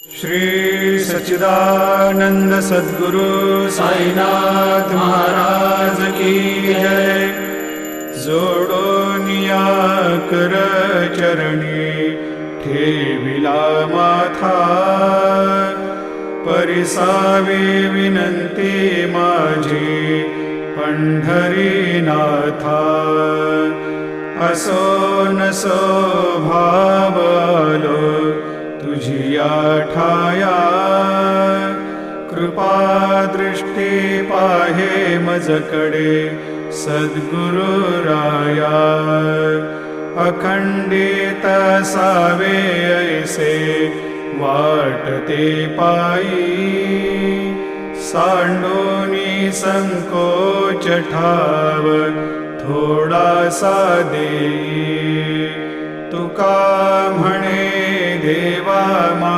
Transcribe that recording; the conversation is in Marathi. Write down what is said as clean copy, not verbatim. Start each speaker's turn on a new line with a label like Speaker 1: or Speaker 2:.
Speaker 1: श्री सच्चिदानंद सद्गुरु साईनाथ महाराज की जय। जोडोनिया कर चरणी ठेविला माथा, परिसावे विनंती माझी पंढरीनाथा। असो नसो भाव आलो तुझिया ठाया, कृपा दृष्टी पाहे मजकडे सद्गुरु राया। अखंडित सावे ऐसे वाटते पायी, सांडोनी संकोच ठाव थोडासा देई। तुका म्हणे देवा मा